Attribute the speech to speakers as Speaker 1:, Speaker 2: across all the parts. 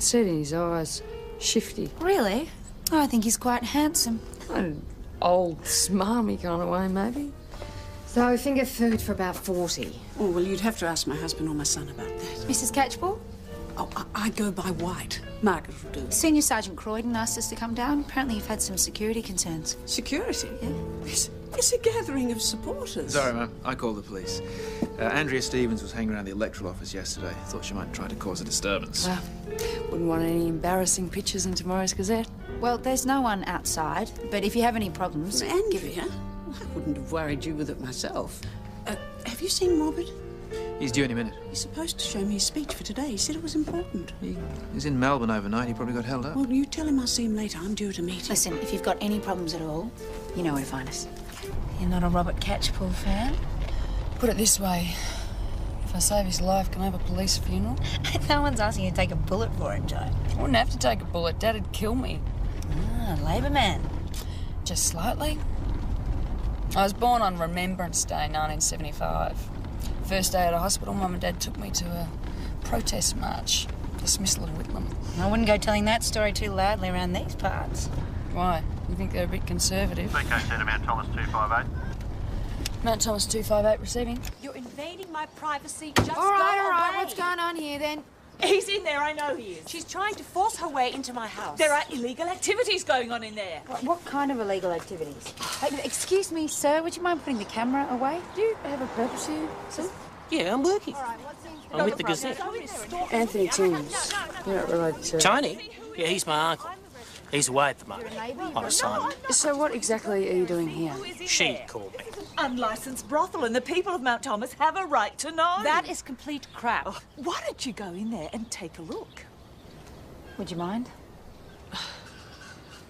Speaker 1: could see it in his eyes. Shifty.
Speaker 2: Really? Oh, I think he's quite handsome.
Speaker 1: An old, smarmy kind of way, maybe. So, finger food for about 40.
Speaker 3: Oh, well, you'd have to ask my husband or my son about that.
Speaker 2: Mrs. Catchpole?
Speaker 3: Oh, I go by White. Margaret will do.
Speaker 2: Senior Sergeant Croydon asked us to come down. Apparently you've had some security concerns.
Speaker 3: Security?
Speaker 2: Yeah.
Speaker 3: It's a gathering of supporters.
Speaker 4: Sorry, ma'am. I called the police. Andrea Stevens was hanging around the electoral office yesterday. Thought she might try to cause a disturbance.
Speaker 1: Well, wouldn't want any embarrassing pictures in tomorrow's Gazette.
Speaker 2: Well, there's no one outside, but if you have any problems...
Speaker 3: Andrea? Well, I wouldn't have worried you with it myself. Have you seen Robert?
Speaker 4: He's due any minute.
Speaker 3: He's supposed to show me his speech for today. He said it was important.
Speaker 4: He's in Melbourne overnight. He probably got held up.
Speaker 3: Well, you tell him I'll see him later. I'm due at a meeting.
Speaker 2: Listen, if you've got any problems at all, you know where to find us. You're not a Robert Catchpole fan?
Speaker 1: Put it this way. If I save his life, can I have a police funeral?
Speaker 2: No one's asking you to take a bullet for him, Joe.
Speaker 1: I wouldn't have to take a bullet. Dad'd kill me.
Speaker 2: Ah, Labor man.
Speaker 1: Just slightly. I was born on Remembrance Day, 1975. First day at a hospital, Mum and Dad took me to a protest march. Dismissal of Whitlam.
Speaker 2: I wouldn't go telling that story too loudly around these parts.
Speaker 1: Why? You think they're a bit conservative?
Speaker 5: VK Centre, Mount Thomas 258.
Speaker 1: Mount Thomas 258 receiving.
Speaker 6: You're invading my privacy. Just
Speaker 2: All right,
Speaker 6: go
Speaker 2: all right.
Speaker 6: away.
Speaker 2: What's going on here, then?
Speaker 6: He's in there, I know he is. She's trying to force her way into my house. There are illegal activities going on in there.
Speaker 2: What kind of illegal activities? Excuse me, sir, would you mind putting the camera away?
Speaker 1: Do you have a purpose here, sir?
Speaker 7: Yeah, I'm working. I'm with the Gazette.
Speaker 1: Anthony Timms. You're not related to...
Speaker 7: Tony? Yeah, he's my uncle. He's away at the moment on assignment.
Speaker 1: So what exactly are you doing here?
Speaker 7: She called me.
Speaker 6: Unlicensed brothel, and the people of Mount Thomas have a right to know. That is complete crap. Oh, why don't you go in there and take a look?
Speaker 2: Would you mind?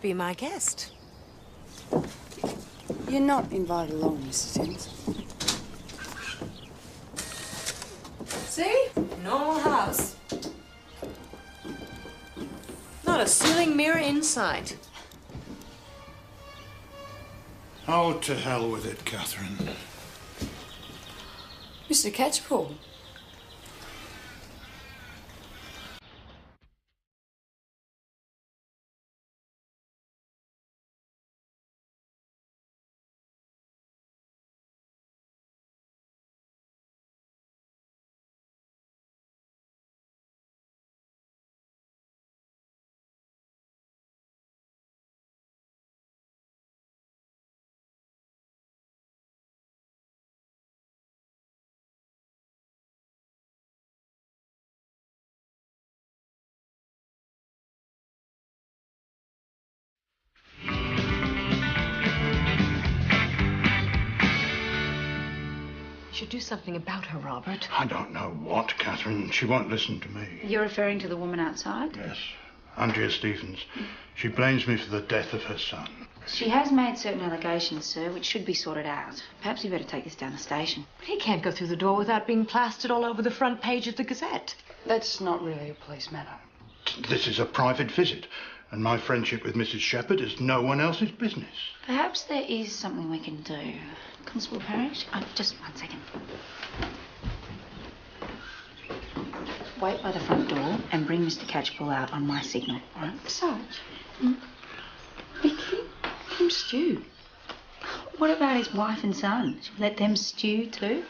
Speaker 6: Be my guest.
Speaker 1: You're not invited along, Mrs. Timms. See? Normal house. Not a ceiling mirror in sight.
Speaker 8: Oh, to hell with it, Catherine.
Speaker 1: Mr. Catchpole.
Speaker 9: You should do something about her, Robert.
Speaker 8: I don't know what, Catherine. She won't listen to me.
Speaker 2: You're referring to the woman outside?
Speaker 8: Yes. Andrea Stevens. She blames me for the death of her son.
Speaker 2: She has made certain allegations, sir, which should be sorted out. Perhaps you better take this down the station.
Speaker 9: But he can't go through the door without being plastered all over the front page of the Gazette.
Speaker 1: That's not really a police matter.
Speaker 8: This is a private visit, and my friendship with Mrs. Shepherd is no one else's business.
Speaker 2: Perhaps there is something we can do. Constable Parrish, just 1 second. Wait by the front door and bring Mr. Catchpole out on my signal, all right?
Speaker 1: Sarge? Vicky? Him stew.
Speaker 2: What about his wife and son? Should we let them stew too?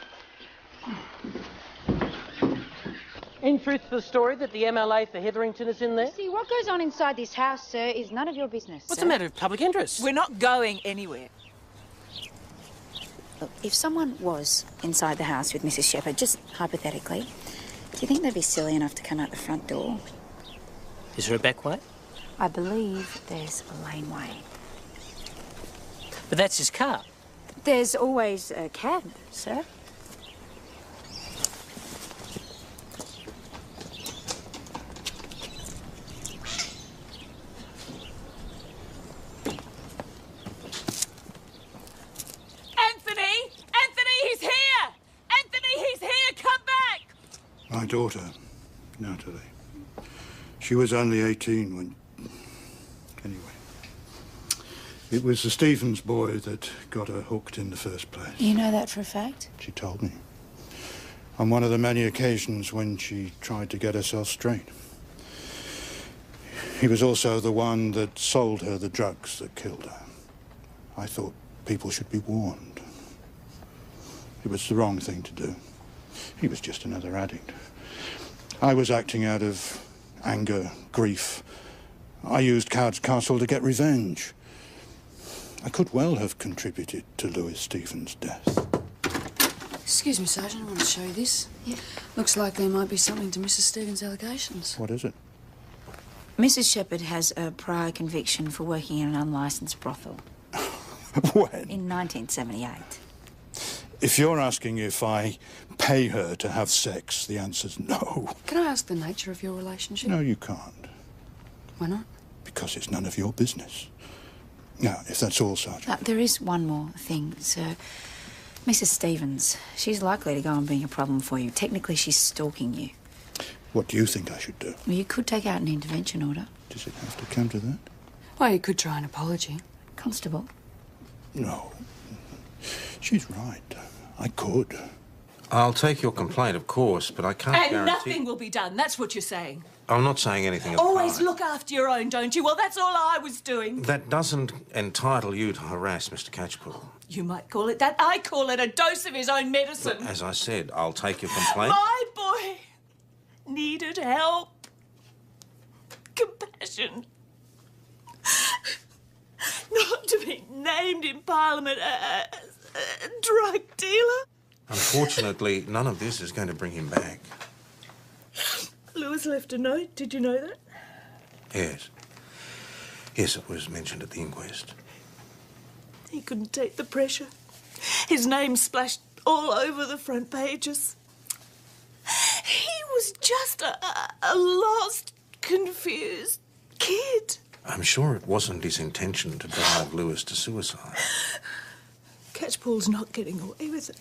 Speaker 7: In truth to the story that the MLA for Hetherington is in there?
Speaker 2: See, what goes on inside this house, sir, is none of your business.
Speaker 7: What's a matter of public interest?
Speaker 6: We're not going anywhere.
Speaker 2: Look, if someone was inside the house with Mrs. Shepherd, just hypothetically, do you think they'd be silly enough to come out the front door?
Speaker 7: Is there a back way?
Speaker 2: I believe there's a laneway.
Speaker 7: But that's his car.
Speaker 2: There's always a cab, sir.
Speaker 8: My daughter, Natalie. She was only 18 when... Anyway. It was the Stevens boy that got her hooked in the first place.
Speaker 2: You know that for a fact?
Speaker 8: She told me. On one of the many occasions when she tried to get herself straight. He was also the one that sold her the drugs that killed her. I thought people should be warned. It was the wrong thing to do. He was just another addict. I was acting out of anger, grief. I used Coward's Castle to get revenge. I could well have contributed to Lewis Stevens' death.
Speaker 1: Excuse me, Sergeant, I want to show you this.
Speaker 2: Yeah.
Speaker 1: Looks like there might be something to Mrs. Stevens' allegations.
Speaker 8: What is it?
Speaker 2: Mrs. Shepherd has a prior conviction for working in an unlicensed brothel.
Speaker 8: When?
Speaker 2: In 1978.
Speaker 8: If you're asking if I pay her to have sex, the answer's no.
Speaker 1: Can I ask the nature of your relationship?
Speaker 8: No, you can't.
Speaker 1: Why not?
Speaker 8: Because it's none of your business. Now, if that's all, Sergeant.
Speaker 2: There is one more thing, sir. Mrs. Stevens, she's likely to go on being a problem for you. Technically, she's stalking you.
Speaker 8: What do you think I should do?
Speaker 2: Well, you could take out an intervention order.
Speaker 8: Does it have to come to that?
Speaker 1: Well, you could try an apology.
Speaker 2: Constable.
Speaker 8: No. She's right. I could.
Speaker 10: I'll take your complaint, of course, but I can't
Speaker 6: And
Speaker 10: guarantee...
Speaker 6: nothing will be done, that's what you're saying.
Speaker 10: I'm not saying anything of the
Speaker 6: Always
Speaker 10: kind.
Speaker 6: look after your own, don't you? Well, that's all I was doing.
Speaker 10: That doesn't entitle you to harass Mr. Catchpool.
Speaker 6: You might call it that. I call it a dose of his own medicine.
Speaker 10: But as I said, I'll take your complaint.
Speaker 6: My boy needed help, compassion. Not to be named in Parliament as a drug dealer.
Speaker 10: Unfortunately, none of this is going to bring him back.
Speaker 6: Lewis left a note. Did you know that?
Speaker 10: Yes. Yes, it was mentioned at the inquest.
Speaker 6: He couldn't take the pressure. His name splashed all over the front pages. He was just a lost, confused kid.
Speaker 10: I'm sure it wasn't his intention to drive Lewis to suicide.
Speaker 6: Catchpool's not getting away with it.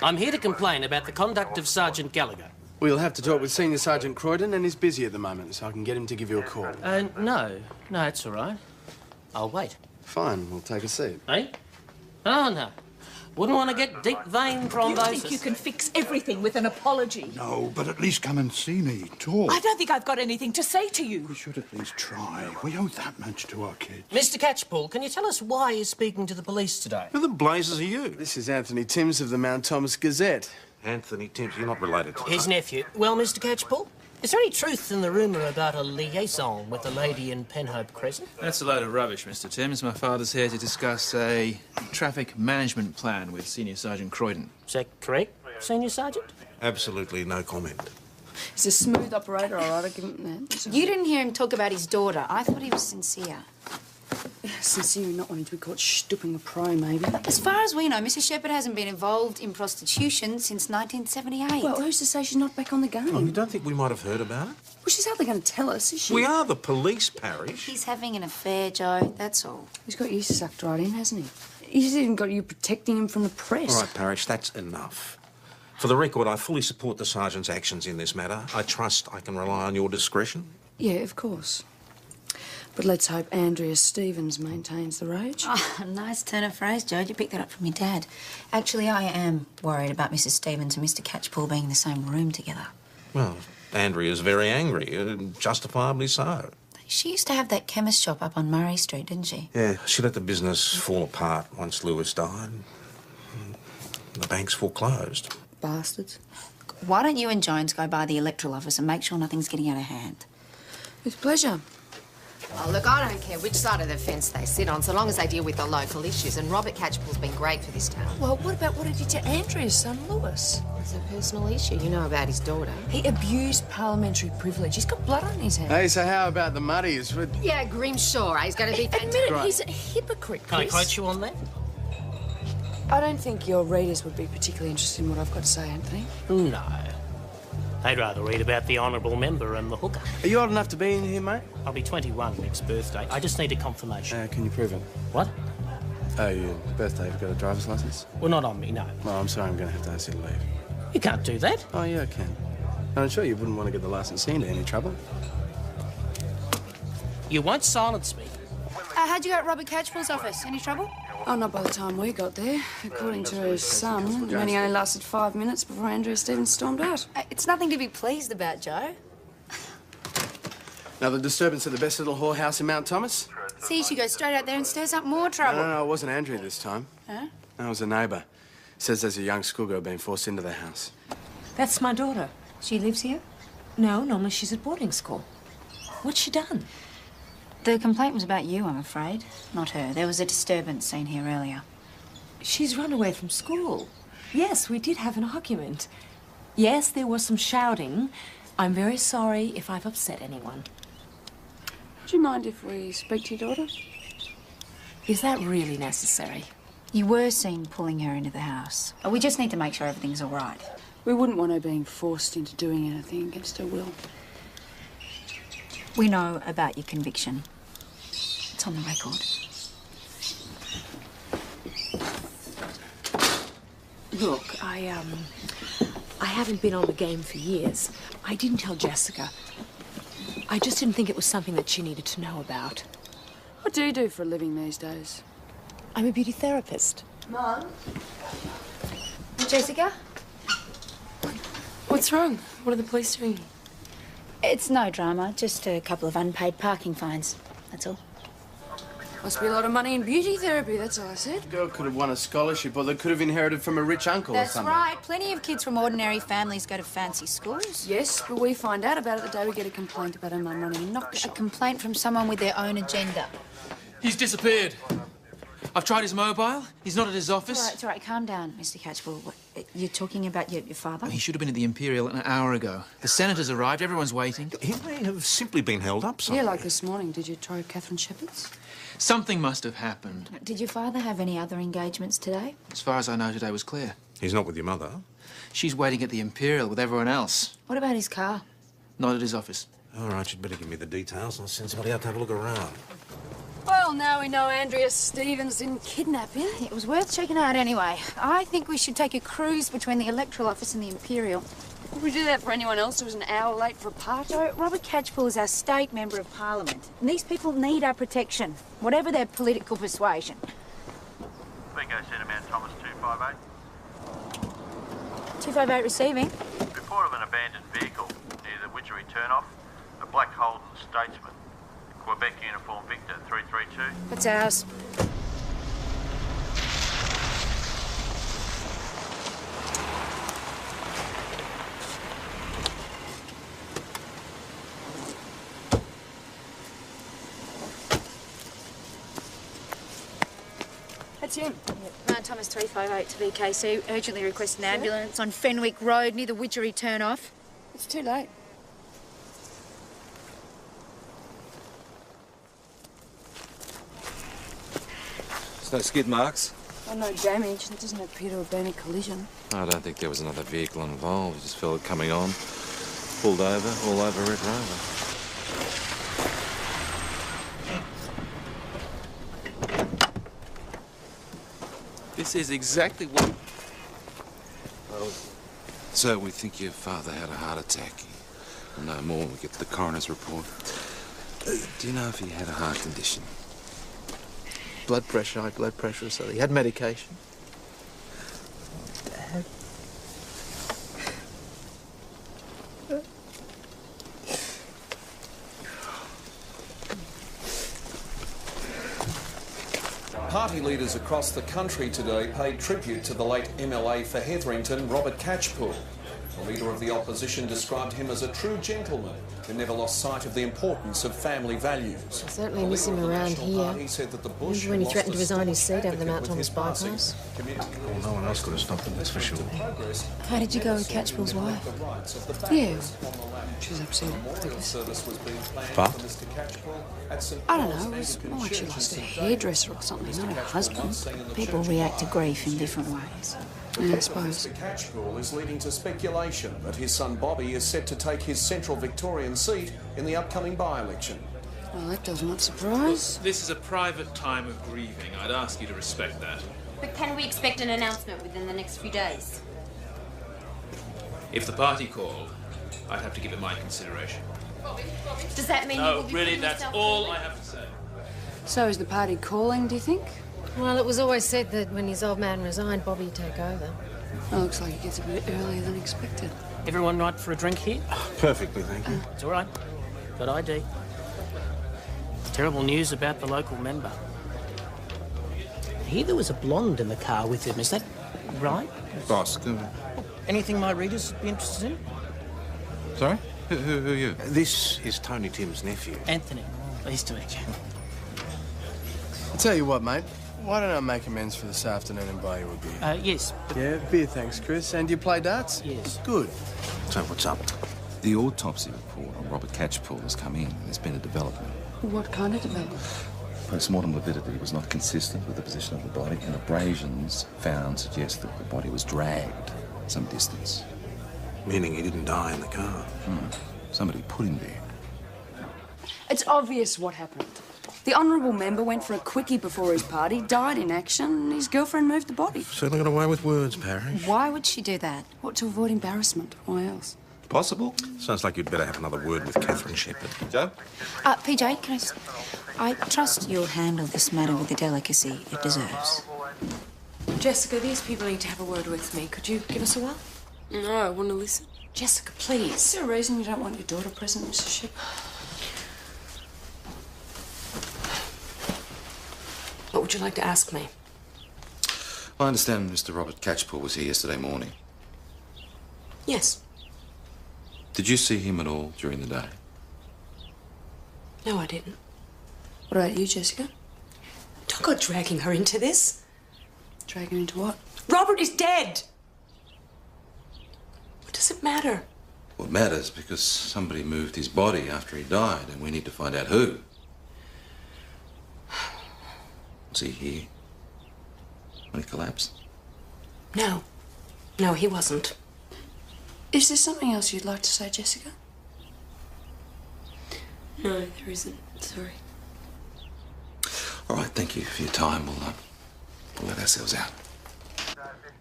Speaker 7: I'm here to complain about the conduct of Sergeant Gallagher.
Speaker 11: We'll have to talk with Senior Sergeant Croydon, and he's busy at the moment, so I can get him to give you a call.
Speaker 7: No, it's all right. I'll wait.
Speaker 11: Fine, we'll take a seat.
Speaker 7: Eh? Oh, no. Wouldn't want to get deep vein thrombosis.
Speaker 6: You think you can fix everything with an apology?
Speaker 8: No, but at least come and see me. Talk.
Speaker 6: I don't think I've got anything to say to you.
Speaker 8: We should at least try. We owe that much to our kids.
Speaker 7: Mr. Catchpool, can you tell us why you're speaking to the police today?
Speaker 10: Who the blazes are you?
Speaker 11: This is Anthony Timms of the Mount Thomas Gazette.
Speaker 10: Anthony Timms, you're not related to
Speaker 7: His
Speaker 10: him.
Speaker 7: nephew. Well, Mr. Catchpool, is there any truth in the rumour about a liaison with a lady in Penhope Crescent?
Speaker 4: That's a load of rubbish, Mr. Timms. My father's here to discuss a traffic management plan with Senior Sergeant Croydon.
Speaker 7: Is that correct, Senior Sergeant?
Speaker 10: Absolutely no comment.
Speaker 1: He's a smooth operator, all right, I'll give him that.
Speaker 2: You didn't hear him talk about his daughter. I thought he was sincere.
Speaker 1: Sincere in not wanting to be caught stooping a pro, maybe.
Speaker 2: As far as we know, Mrs. Shepherd hasn't been involved in prostitution since 1978.
Speaker 1: Well, who's to say she's not back on the game?
Speaker 10: Oh, you don't think we might have heard about it?
Speaker 1: Well, she's hardly going to tell us, is she?
Speaker 10: We are the police parish.
Speaker 2: He's having an affair, Joe, that's all.
Speaker 1: He's got you sucked right in, hasn't he? He's even got you protecting him from the press.
Speaker 10: All right, Parish, that's enough. For the record, I fully support the sergeant's actions in this matter. I trust I can rely on your discretion.
Speaker 1: Yeah, of course. But let's hope Andrea Stevens maintains the rage.
Speaker 2: Oh, nice turn of phrase, Joe. You picked that up from your dad. Actually, I am worried about Mrs. Stevens and Mr. Catchpool being in the same room together.
Speaker 10: Well, Andrea's very angry, justifiably so.
Speaker 2: She used to have that chemist shop up on Murray Street, didn't she?
Speaker 10: Yeah, she let the business fall apart once Lewis died. The bank's foreclosed.
Speaker 1: Bastards.
Speaker 2: Why don't you and Jones go by the electoral office and make sure nothing's getting out of hand?
Speaker 1: With pleasure.
Speaker 12: Oh, look, I don't care which side of the fence they sit on, so long as they deal with the local issues. And Robert Catchpool's been great for this town.
Speaker 1: Well, what about what he did to Andrea's son, Lewis?
Speaker 12: It's a personal issue. You know about his daughter.
Speaker 1: He abused parliamentary privilege. He's got blood on his hands.
Speaker 11: Hey, so how about the muddies?
Speaker 12: Yeah, Grimshaw, he's going to be fantastic.
Speaker 1: Admit it,
Speaker 11: Right.
Speaker 1: he's a hypocrite,
Speaker 7: Can I
Speaker 1: Chris.
Speaker 7: quote you on that?
Speaker 1: I don't think your readers would be particularly interested in what I've got to say, Anthony.
Speaker 7: No. They'd rather read about the honourable member and the hooker.
Speaker 11: Are you old enough to be in here, mate?
Speaker 7: I'll be 21 next birthday. I just need a confirmation.
Speaker 11: Can you prove it?
Speaker 7: What?
Speaker 11: Oh, your birthday, you've got a driver's licence?
Speaker 7: Well, not on me, no.
Speaker 11: Well, I'm sorry, I'm going to have to ask you to leave.
Speaker 7: You can't do that.
Speaker 11: Oh, yeah, I can. I'm sure you wouldn't want to get the licensee into any trouble.
Speaker 7: You won't silence me.
Speaker 2: How'd you go at Robert Catchpool's office? Any trouble?
Speaker 1: Oh, not by the time we got there. According to her son, the meeting only lasted 5 minutes before Andrea Stevens stormed out.
Speaker 2: It's nothing to be pleased about, Joe.
Speaker 11: Another disturbance at the best little whorehouse in Mount Thomas?
Speaker 2: See, she goes straight out there and stirs up more trouble.
Speaker 11: No, it wasn't Andrea this time.
Speaker 2: Huh?
Speaker 11: No, it was a neighbour. Says there's a young schoolgirl being forced into their house.
Speaker 13: That's my daughter.
Speaker 2: She lives here?
Speaker 13: No, normally she's at boarding school. What's she done?
Speaker 2: The complaint was about you, I'm afraid. Not her. There was a disturbance seen here earlier.
Speaker 13: She's run away from school. Yes, we did have an argument. Yes, there was some shouting. I'm very sorry if I've upset anyone.
Speaker 6: Do you mind if we speak to your daughter?
Speaker 13: Is that really necessary?
Speaker 2: You were seen pulling her into the house. We just need to make sure everything's all right.
Speaker 6: We wouldn't want her being forced into doing anything against her will.
Speaker 2: We know about your conviction. It's on the record.
Speaker 13: Look, I haven't been on the game for years. I didn't tell Jessica. I just didn't think it was something that she needed to know about.
Speaker 6: What do you do for a living these days?
Speaker 13: I'm a beauty therapist.
Speaker 6: Mum?
Speaker 2: Jessica?
Speaker 6: What's wrong? What are the police doing?
Speaker 2: It's no drama, just a couple of unpaid parking fines. That's all.
Speaker 6: Must be a lot of money in beauty therapy, that's all I said.
Speaker 11: The girl could have won a scholarship, or they could have inherited from a rich uncle or
Speaker 2: That's
Speaker 11: something.
Speaker 2: right. Plenty of kids from ordinary families go to fancy schools.
Speaker 6: Yes, but we find out about it the day we get a complaint about her mum running a knock
Speaker 2: A
Speaker 6: shop.
Speaker 2: complaint from someone with their own agenda.
Speaker 4: He's disappeared. I've tried his mobile. He's not at his office.
Speaker 2: It's all right. Calm down, Mr. Catchpole. What, you're talking about your father?
Speaker 4: He should have been at the Imperial an hour ago. The senators arrived. Everyone's waiting.
Speaker 10: He may have simply been held up somewhere.
Speaker 6: Yeah, like this morning. Did you try Catherine Shepherd's?
Speaker 4: Something must have happened.
Speaker 2: Did your father have any other engagements today?
Speaker 4: As far as I know, today was clear.
Speaker 10: He's not with your mother.
Speaker 4: She's waiting at the Imperial with everyone else.
Speaker 2: What about his car?
Speaker 4: Not at his office.
Speaker 10: All right, you'd better give me the details. I'll send somebody out to have a look around.
Speaker 6: Well, now we know Andrea Stevens didn't kidnap him.
Speaker 2: It was worth checking out anyway. I think we should take a cruise between the Electoral Office and the Imperial.
Speaker 6: Would we do that for anyone else who was an hour late for a party?
Speaker 2: Robert Catchpole is our state member of Parliament. And these people need our protection, whatever their political persuasion.
Speaker 5: Bingo Centre, Mount Thomas 258.
Speaker 2: 258 receiving.
Speaker 5: Report of an abandoned vehicle near the Widgery turnoff. A black Holden Statesman. Quebec uniform Victor 332.
Speaker 2: That's ours.
Speaker 6: That's him.
Speaker 2: Mount Thomas 358 to VKC. Urgently request an ambulance on Fenwick Road near the Widgery turnoff.
Speaker 6: It's too late.
Speaker 14: There's no skid marks.
Speaker 6: Well, no damage. It doesn't appear to have been a collision.
Speaker 14: I don't think there was another vehicle involved. We just felt it coming on. Pulled over, all over Red Rover.
Speaker 4: This is exactly what...
Speaker 14: So we think your father had a heart attack. We'll know more when we get to the coroner's report. Do you know if he had a heart condition?
Speaker 4: Blood pressure, high blood pressure, so he had medication. Dad.
Speaker 15: Party leaders across the country today paid tribute to the late MLA for Hetherington, Robert Catchpole. The leader of the opposition described him as a true gentleman who never lost sight of the importance of family values.
Speaker 12: I certainly miss him around here.
Speaker 15: Remember
Speaker 12: when he threatened to resign his seat over the Mount Thomas bypass?
Speaker 10: Well, no one else could have stopped him, that's for sure.
Speaker 2: How did you go with Catchpole's wife?
Speaker 6: Yeah. She's upset.
Speaker 10: But?
Speaker 6: I don't know. It was more like she lost her hairdresser or something, not her husband.
Speaker 2: People react to grief in different ways.
Speaker 6: Yeah, I suppose.
Speaker 15: Mr. Catchpole is leading to speculation that his son Bobby is set to take his central Victorian seat in the upcoming by-election.
Speaker 6: Well, that does not surprise.
Speaker 4: This is a private time of grieving. I'd ask you to respect that.
Speaker 16: But can we expect an announcement within the next few days?
Speaker 4: If the party called, I'd have to give it my consideration.
Speaker 16: Does that mean you
Speaker 4: No,
Speaker 16: will be
Speaker 4: really,
Speaker 16: putting
Speaker 4: that's
Speaker 16: yourself
Speaker 4: all
Speaker 16: forward?
Speaker 4: I have to say.
Speaker 6: So is the party calling, do you think?
Speaker 12: Well, it was always said that when his old man resigned, Bobby would take over.
Speaker 6: Well, looks like it gets a bit earlier than expected.
Speaker 7: Everyone right for a drink here?
Speaker 10: Perfectly, thank you.
Speaker 7: It's all right. Got ID. Terrible news about the local member. I hear there was a blonde in the car with him. Is that right?
Speaker 10: Boss, go on.
Speaker 7: Anything my readers would be interested in?
Speaker 10: Sorry? Who are you? This is Tony Tim's nephew.
Speaker 7: Anthony. Pleased to meet you.
Speaker 11: I'll tell you what, mate. Why don't I make amends for this afternoon and buy you a beer?
Speaker 7: Yes.
Speaker 11: Yeah, beer, thanks, Chris. And you play darts?
Speaker 7: Yes.
Speaker 11: Good.
Speaker 10: So what's up?
Speaker 14: The autopsy report on Robert Catchpole has come in. There's been a development.
Speaker 1: What kind of development?
Speaker 14: Post-mortem lividity was not consistent with the position of the body, and abrasions found suggest that the body was dragged some distance.
Speaker 10: Meaning he didn't die in the car?
Speaker 14: Somebody put him there.
Speaker 1: It's obvious what happened. The honourable member went for a quickie before his party, died in action, and his girlfriend moved the body.
Speaker 10: Certainly got away with words, Parish.
Speaker 2: Why would she do that?
Speaker 1: What, to avoid embarrassment? Why else?
Speaker 14: Possible.
Speaker 10: Sounds like you'd better have another word with Catherine Shepherd.
Speaker 14: Joe?
Speaker 2: PJ, can I trust you'll handle this matter with the delicacy it deserves.
Speaker 13: Jessica, these people need to have a word with me. Could you give us a while?
Speaker 6: No, I want to listen.
Speaker 13: Jessica, please.
Speaker 1: Is there a reason you don't want your daughter present, Mrs. Ship?
Speaker 13: What would you like to ask me?
Speaker 14: I understand Mr. Robert Catchpole was here yesterday morning.
Speaker 13: Yes.
Speaker 14: Did you see him at all during the day?
Speaker 13: No, I didn't.
Speaker 1: What about you, Jessica?
Speaker 13: Don't go dragging her into this.
Speaker 1: Dragging into what?
Speaker 13: Robert is dead! What does it matter?
Speaker 14: Well, it matters because somebody moved his body after he died, and we need to find out who. Was he here when he collapsed?
Speaker 13: No. No, he wasn't.
Speaker 1: Is there something else you'd like to say, Jessica?
Speaker 6: No, there isn't. Sorry.
Speaker 14: All right, thank you for your time. We'll let ourselves out.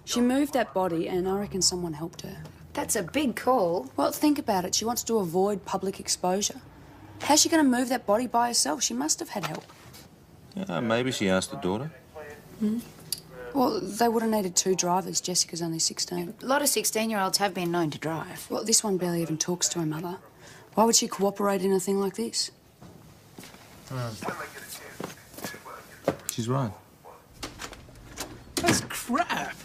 Speaker 1: She moved that body, and I reckon someone helped her.
Speaker 2: That's a big call.
Speaker 1: Well, think about it. She wants to avoid public exposure. How's she going to move that body by herself? She must have had help.
Speaker 10: Maybe she asked the daughter.
Speaker 1: Well, they would have needed 2 drivers. Jessica's only 16.
Speaker 2: A lot of 16-year-olds have been known to drive.
Speaker 1: Well, this one barely even talks to her mother. Why would she cooperate in a thing like this?
Speaker 14: She's right.
Speaker 4: That's crap.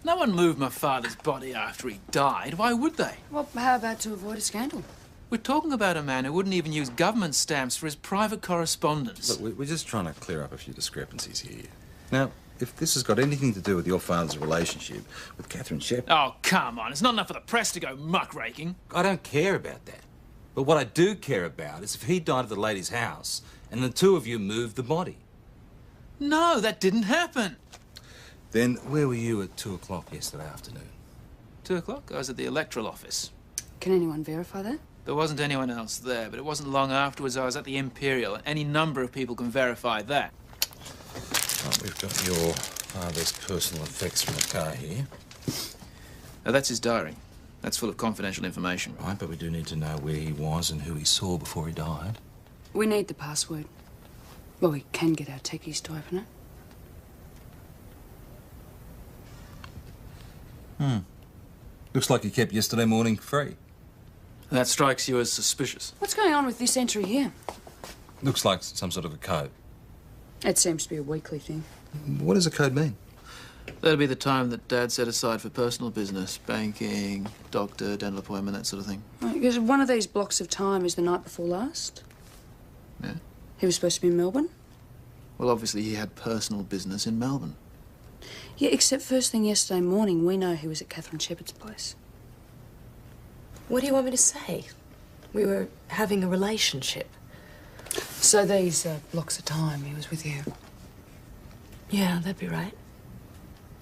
Speaker 4: No one moved my father's body after he died. Why would they?
Speaker 1: Well, how about to avoid a scandal?
Speaker 4: We're talking about a man who wouldn't even use government stamps for his private correspondence.
Speaker 17: Look, we're just trying to clear up a few discrepancies here. Now, if this has got anything to do with your father's relationship with Catherine Shepherd...
Speaker 4: Oh, come on. It's not enough for the press to go muckraking.
Speaker 17: I don't care about that. But what I do care about is if he died at the lady's house and the two of you moved the body.
Speaker 4: No, that didn't happen.
Speaker 17: Then where were you at 2 o'clock yesterday afternoon?
Speaker 4: 2 o'clock? I was at the electoral office.
Speaker 1: Can anyone verify that?
Speaker 4: There wasn't anyone else there, but it wasn't long afterwards I was at the Imperial. Any number of people can verify that.
Speaker 17: Right, we've got your father's personal effects from the car here.
Speaker 4: Now, that's his diary. That's full of confidential information.
Speaker 17: Right, but we do need to know where he was and who he saw before he died.
Speaker 1: We need the password. Well, we can get our techies to open it.
Speaker 17: Looks like he kept yesterday morning free.
Speaker 4: That strikes you as suspicious.
Speaker 1: What's going on with this entry here?
Speaker 17: Looks like some sort of a code.
Speaker 1: It seems to be a weekly thing.
Speaker 17: What does a code mean?
Speaker 4: That'd be the time that Dad set aside for personal business. Banking, doctor, dental appointment, that sort of thing.
Speaker 1: Right, because one of these blocks of time is the night before last.
Speaker 4: Yeah?
Speaker 1: He was supposed to be in Melbourne.
Speaker 4: Well, obviously he had personal business in Melbourne.
Speaker 1: Yeah, except first thing yesterday morning, we know he was at Catherine Shepherd's place.
Speaker 13: What do you want me to say? We were having a relationship.
Speaker 1: So these blocks of time he was with you.
Speaker 13: Yeah, that'd be right.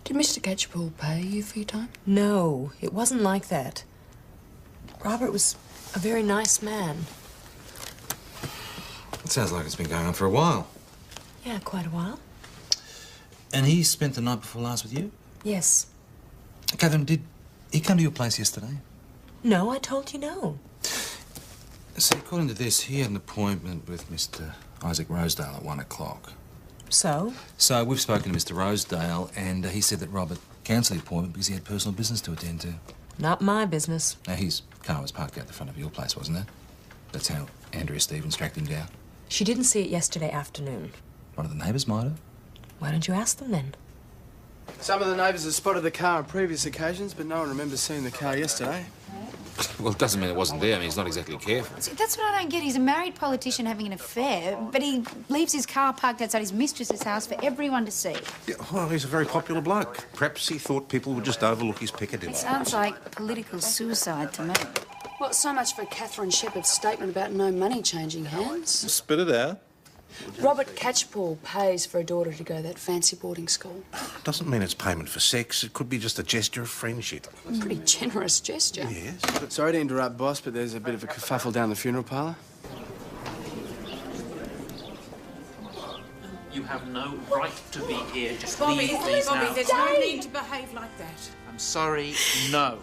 Speaker 1: Did Mr. Catchpole pay you for your time?
Speaker 13: No, it wasn't like that. Robert was a very nice man.
Speaker 17: It sounds like it's been going on for a while.
Speaker 13: Yeah, quite a while.
Speaker 17: And he spent the night before last with you?
Speaker 13: Yes.
Speaker 17: Catherine, did he come to your place yesterday?
Speaker 13: No, I told you no.
Speaker 17: See, according to this, he had an appointment with Mr. Isaac Rosedale at 1 o'clock.
Speaker 13: So?
Speaker 17: So we've spoken to Mr. Rosedale, and he said that Robert cancelled the appointment because he had personal business to attend to.
Speaker 13: Not my business.
Speaker 17: Now, his car was parked out the front of your place, wasn't it? That's how Andrea Stevens tracked him down.
Speaker 13: She didn't see it yesterday afternoon.
Speaker 17: One of the neighbours might have.
Speaker 13: Why don't you ask them then?
Speaker 11: Some of the neighbours have spotted the car on previous occasions, but no one remembers seeing the car yesterday.
Speaker 14: Well, it doesn't mean it wasn't there. I mean, he's not exactly careful.
Speaker 2: See, that's what I don't get. He's a married politician having an affair, but he leaves his car parked outside his mistress's house for everyone to see.
Speaker 10: Yeah, well, he's a very popular bloke. Perhaps he thought people would just overlook his Piccadilly.
Speaker 2: It sounds like political suicide to me.
Speaker 1: Well, so much for Catherine Shepherd's statement about no money changing hands.
Speaker 17: Spit it out.
Speaker 1: Robert Catchpole pays for a daughter to go to that fancy boarding school.
Speaker 10: Doesn't mean it's payment for sex. It could be just a gesture of friendship.
Speaker 1: A pretty generous gesture.
Speaker 10: Yes.
Speaker 11: Sorry to interrupt, boss, but there's a bit of a kerfuffle down the funeral parlour.
Speaker 4: You have no right to be here. Just
Speaker 3: Bobby,
Speaker 4: leave, please,
Speaker 3: Bobby,
Speaker 4: now.
Speaker 3: there's no need to behave like that.
Speaker 4: I'm sorry, no.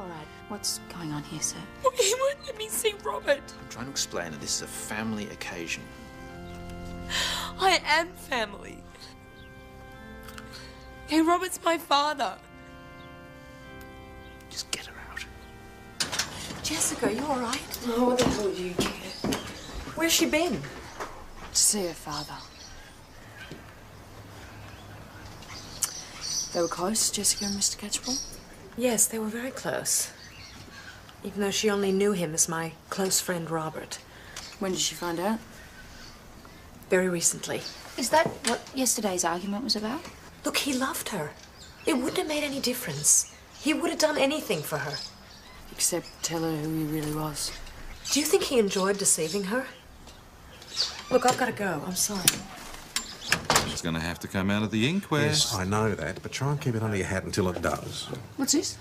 Speaker 2: All right, what's going on here, sir?
Speaker 6: He won't let me see Robert.
Speaker 4: I'm trying to explain that this is a family occasion.
Speaker 6: I am family. Hey, Robert's my father.
Speaker 4: Just get her out.
Speaker 13: Jessica, you all right?
Speaker 1: Oh, what the hell do you care?
Speaker 13: Where's she been?
Speaker 1: To see her father. They were close, Jessica and Mr. Catchpole?
Speaker 13: Yes, they were very close. Even though she only knew him as my close friend Robert.
Speaker 1: When did she find out?
Speaker 13: Very recently.
Speaker 2: Is that what yesterday's argument was about?
Speaker 13: Look, he loved her. It wouldn't have made any difference. He would have done anything for her.
Speaker 1: Except tell her who he really was.
Speaker 13: Do you think he enjoyed deceiving her? Look, I've got to go. I'm sorry.
Speaker 17: It's going to have to come out of the inquest.
Speaker 10: Yes, I know that, but try and keep it under your hat until it does.
Speaker 1: What's this?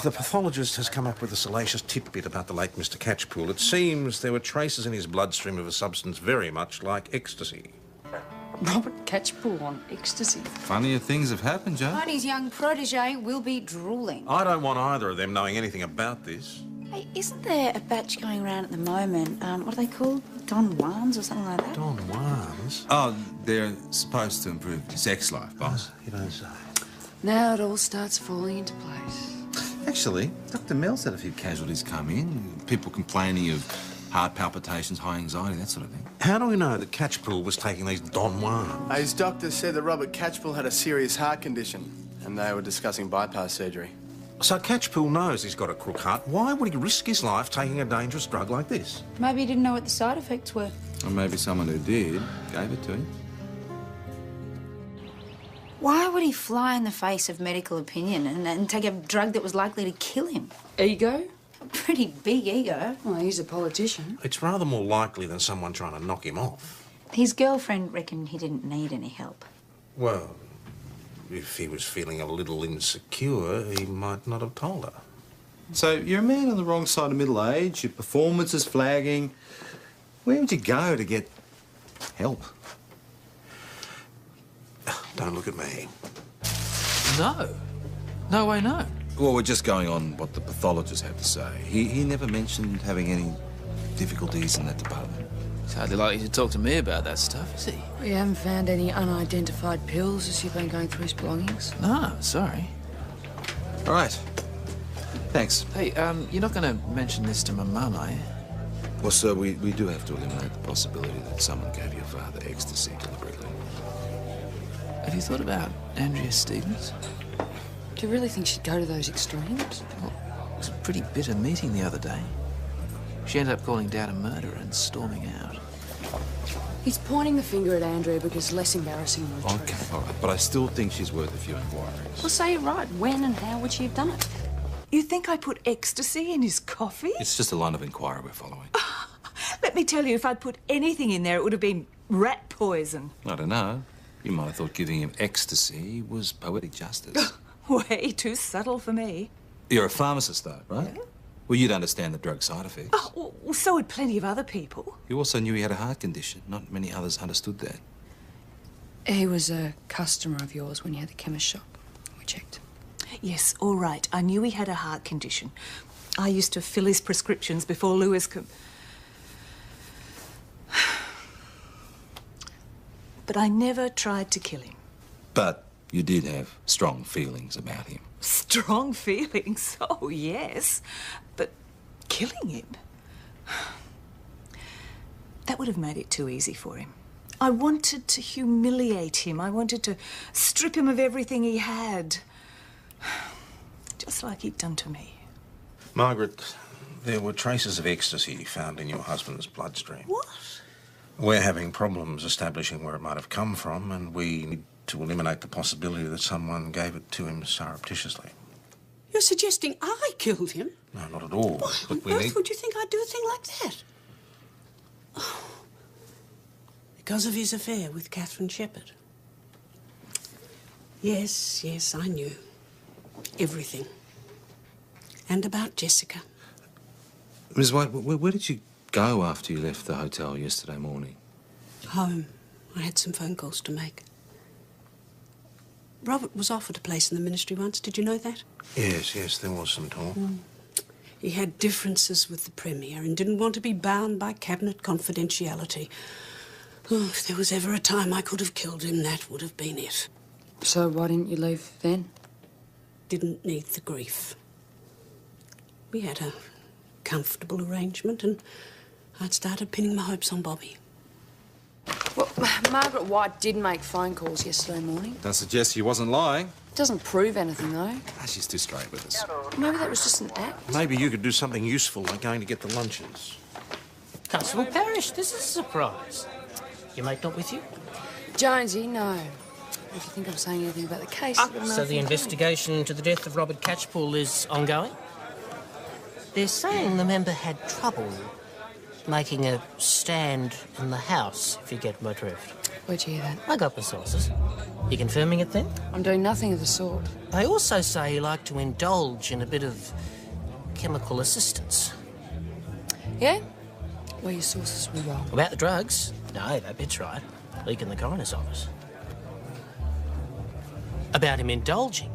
Speaker 10: The pathologist has come up with a salacious tidbit about the late Mr. Catchpole. It seems there were traces in his bloodstream of a substance very much like ecstasy.
Speaker 1: Robert Catchpole on ecstasy.
Speaker 17: Funnier things have happened, Joe.
Speaker 2: Marty's young protege will be drooling.
Speaker 10: I don't want either of them knowing anything about this.
Speaker 2: Hey, isn't there a batch going around at the moment? What are they called? Don Juans or something like that?
Speaker 10: Don Juans?
Speaker 17: Oh, they're supposed to improve your sex life, boss.
Speaker 10: You don't say.
Speaker 1: Now it all starts falling into place.
Speaker 17: Actually, Dr. Mills had a few casualties come in. People complaining of heart palpitations, high anxiety, that sort of thing.
Speaker 10: How do we know that Catchpole was taking these Don Juans?
Speaker 11: His doctor said that Robert Catchpole had a serious heart condition, and they were discussing bypass surgery.
Speaker 10: So Catchpole knows he's got a crook heart. Why would he risk his life taking a dangerous drug like this?
Speaker 2: Maybe he didn't know what the side effects were.
Speaker 17: Or maybe someone who did gave it to him.
Speaker 2: Why would he fly in the face of medical opinion and take a drug that was likely to kill him?
Speaker 1: Ego?
Speaker 2: A pretty big ego.
Speaker 1: Well, he's a politician.
Speaker 10: It's rather more likely than someone trying to knock him off.
Speaker 2: His girlfriend reckoned he didn't need any help.
Speaker 10: Well, if he was feeling a little insecure, he might not have told her.
Speaker 17: So you're a man on the wrong side of middle age, your performance is flagging. Where would you go to get help?
Speaker 10: Don't look at me.
Speaker 4: No. No way, no.
Speaker 17: Well, we're just going on what the pathologist had to say. He never mentioned having any difficulties in that department.
Speaker 4: He's hardly likely to talk to me about that stuff, is he?
Speaker 1: We haven't found any unidentified pills as you've been going through his belongings.
Speaker 4: No, sorry.
Speaker 17: All right. Thanks.
Speaker 4: Hey, you're not going to mention this to my mum, are you?
Speaker 17: Well, sir, we do have to eliminate the possibility that someone gave your father ecstasy deliberately.
Speaker 4: Have you thought about Andrea Stevens?
Speaker 1: Do you really think she'd go to those extremes?
Speaker 4: Well, it was a pretty bitter meeting the other day. She ended up calling Dad a murderer and storming out.
Speaker 1: He's pointing the finger at Andrea because less embarrassing than the truth.
Speaker 17: Okay, all right. But I still think she's worth a few inquiries.
Speaker 1: Well, say it right. When and how would she have done it?
Speaker 6: You think I put ecstasy in his coffee?
Speaker 17: It's just a line of inquiry we're following.
Speaker 6: Let me tell you, if I'd put anything in there, it would have been rat poison.
Speaker 17: I don't know. You might have thought giving him ecstasy was poetic justice.
Speaker 6: Way too subtle for me.
Speaker 17: You're a pharmacist, though, right?
Speaker 6: Yeah.
Speaker 17: Well, you'd understand the drug side effects.
Speaker 6: Oh, well, so would plenty of other people.
Speaker 17: You also knew he had a heart condition. Not many others understood that.
Speaker 1: He was a customer of yours when you had the chemist shop. We checked.
Speaker 6: Yes, all right. I knew he had a heart condition. I used to fill his prescriptions before Lewis could... But I never tried to kill him.
Speaker 17: But you did have strong feelings about him.
Speaker 6: Strong feelings? Oh, yes. But killing him? That would have made it too easy for him. I wanted to humiliate him. I wanted to strip him of everything he had. Just like he'd done to me.
Speaker 10: Margaret, there were traces of ecstasy found in your husband's bloodstream.
Speaker 6: What?
Speaker 10: We're having problems establishing where it might have come from, and we need to eliminate the possibility that someone gave it to him surreptitiously.
Speaker 3: You're suggesting I killed him?
Speaker 10: No, not at all.
Speaker 3: Why on earth would you think I'd do a thing like that? Oh, because of his affair with Catherine Shepherd. Yes, I knew. Everything. And about Jessica.
Speaker 14: Ms. White, where did you go after you left the hotel yesterday morning?
Speaker 3: Home. I had some phone calls to make. Robert was offered a place in the ministry once. Did you know that?
Speaker 10: Yes, there was some talk.
Speaker 3: He had differences with the Premier and didn't want to be bound by cabinet confidentiality. Oh, if there was ever a time I could have killed him, that would have been it.
Speaker 1: So why didn't you leave then?
Speaker 3: Didn't need the grief. We had a comfortable arrangement and I'd started pinning my hopes on Bobby.
Speaker 1: Well, Margaret White did make phone calls yesterday morning.
Speaker 14: That suggests she wasn't lying.
Speaker 1: Doesn't prove anything, though.
Speaker 14: She's too straight with us.
Speaker 1: Maybe that was just an act.
Speaker 10: Maybe you could do something useful, like going to get the lunches.
Speaker 7: Constable Parrish, this is a surprise. Your mate not with you?
Speaker 1: Jonesy, no. If you think I'm saying anything about the case...
Speaker 7: So the investigation into the death of Robert Catchpole is ongoing? They're saying the member had trouble making a stand in the house, if you get my drift.
Speaker 1: Where'd you hear that?
Speaker 7: I got my sources. You confirming it then?
Speaker 1: I'm doing nothing of the sort.
Speaker 7: They also say you like to indulge in a bit of chemical assistance.
Speaker 1: Yeah? Well, your sources were wrong.
Speaker 7: About the drugs? No, that bit's right. Leak in the coroner's office. About him indulging?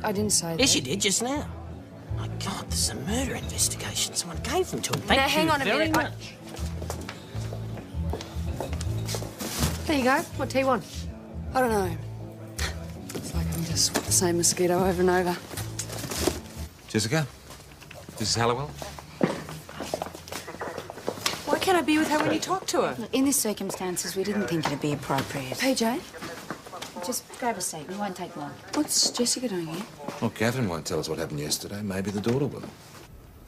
Speaker 1: I didn't say that.
Speaker 7: Yes, you did just now. My God, this is a murder investigation. Someone gave them to him. Thank
Speaker 1: now,
Speaker 7: you
Speaker 1: hang on a
Speaker 7: very
Speaker 1: minute.
Speaker 7: much.
Speaker 13: There you go. What do you want?
Speaker 1: I don't know. It's like I'm just with the same mosquito over and over.
Speaker 14: Jessica? This is Halliwell?
Speaker 6: Why can't I be with her when you talk to her?
Speaker 2: In the circumstances, we didn't think it'd be appropriate.
Speaker 1: PJ?
Speaker 2: Just grab a seat. It won't take long.
Speaker 1: What's Jessica doing here?
Speaker 14: Well, Catherine won't tell us what happened yesterday. Maybe the daughter will.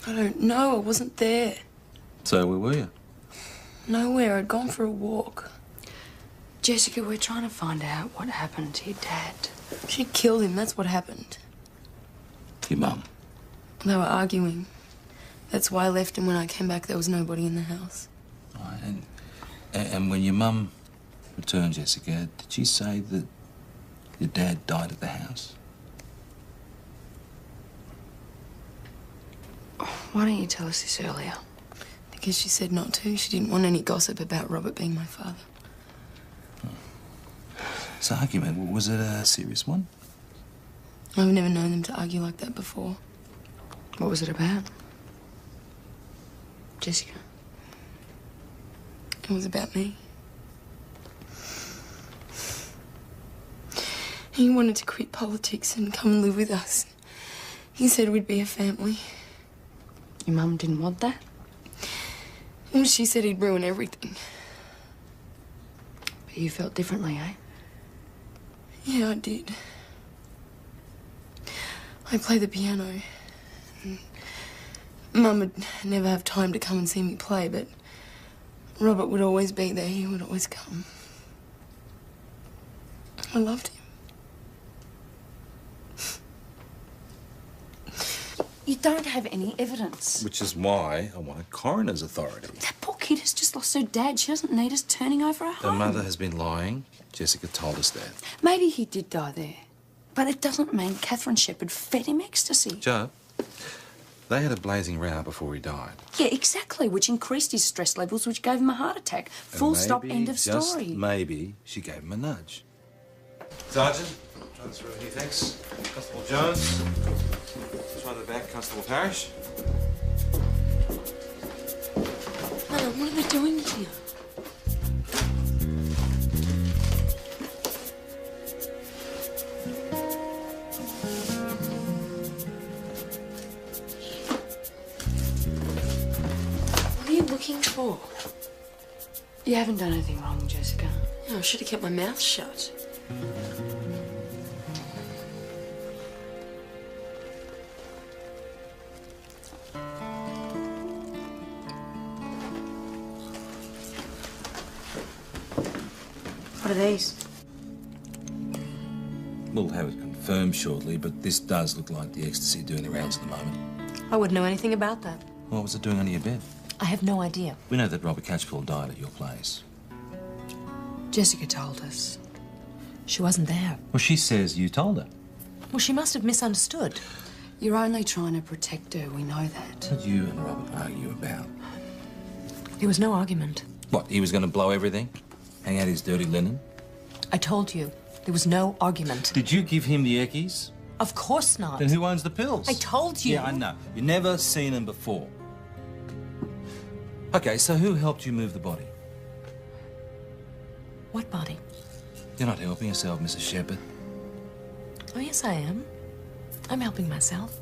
Speaker 1: I don't know. I wasn't there.
Speaker 14: So where were you?
Speaker 1: Nowhere. I'd gone for a walk. Jessica, we're trying to find out what happened to your dad. She killed him. That's what happened.
Speaker 14: Your mum?
Speaker 1: They were arguing. That's why I left, and when I came back, there was nobody in the house.
Speaker 14: Right, and when your mum returned, Jessica, did she say that your dad died at the house?
Speaker 1: Why didn't you tell us this earlier? Because she said not to. She didn't want any gossip about Robert being my father.
Speaker 14: This argument, was it a serious one?
Speaker 1: I've never known them to argue like that before. What was it about? Jessica. It was about me. He wanted to quit politics and come and live with us. He said we'd be a family. Your mum didn't want that? Well, she said he'd ruin everything. But you felt differently, eh? Yeah, I did. I play the piano. Mum would never have time to come and see me play, but Robert would always be there. He would always come. I loved him. You don't have any evidence.
Speaker 14: Which is why I want a coroner's authority.
Speaker 1: That poor kid has just lost her dad. She doesn't need us turning over her
Speaker 14: The
Speaker 1: home.
Speaker 14: mother has been lying. Jessica told us that.
Speaker 1: Maybe he did die there. But it doesn't mean Catherine Shepherd fed him ecstasy.
Speaker 14: Joe, they had a blazing row before he died.
Speaker 1: Yeah, exactly, which increased his stress levels, which gave him a heart attack. Full stop, end of
Speaker 14: Just
Speaker 1: story.
Speaker 14: maybe she gave him a nudge.
Speaker 4: Sergeant, transfer of here, thanks. Constable Jones. Try the back, Constable Parrish.
Speaker 1: No, what are they doing here? What are you looking for? You haven't done anything wrong, Jessica.
Speaker 6: No, I should have kept my mouth shut.
Speaker 2: What are these?
Speaker 14: We'll have it confirmed shortly, but this does look like the ecstasy doing the rounds at the moment.
Speaker 13: I wouldn't know anything about that.
Speaker 14: What was it doing under your bed?
Speaker 13: I have no idea.
Speaker 14: We know that Robert Catchpole died at your place.
Speaker 1: Jessica told us.
Speaker 13: She wasn't there.
Speaker 14: Well, she says you told her.
Speaker 13: Well, she must have misunderstood.
Speaker 1: You're only trying to protect her, we know that.
Speaker 14: What did you and Robert argue about?
Speaker 13: There was no argument.
Speaker 14: What, he was going to blow everything? Hang out his dirty linen?
Speaker 13: I told you, there was no argument.
Speaker 14: Did you give him the eckies?
Speaker 13: Of course not.
Speaker 14: Then who owns the pills?
Speaker 13: I told you.
Speaker 14: Yeah, I know. You've never seen them before. Okay, so who helped you move the body?
Speaker 13: What body?
Speaker 14: You're not helping yourself, Mrs. Shepherd.
Speaker 13: Oh, yes, I am. I'm helping myself.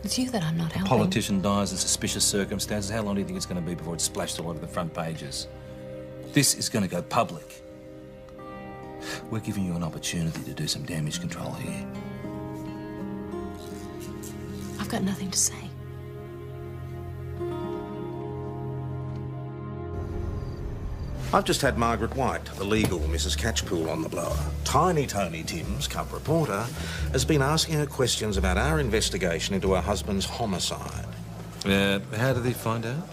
Speaker 13: It's you that I'm not helping.
Speaker 14: Politician dies in suspicious circumstances. How long do you think it's going to be before it's splashed all over the front pages? This is going to go public. We're giving you an opportunity to do some damage control here.
Speaker 13: I've got nothing to say.
Speaker 10: I've just had Margaret White, the legal Mrs. Catchpole, on the blower. Tiny Tony Timms, cub reporter, has been asking her questions about our investigation into her husband's homicide.
Speaker 14: How did he find out?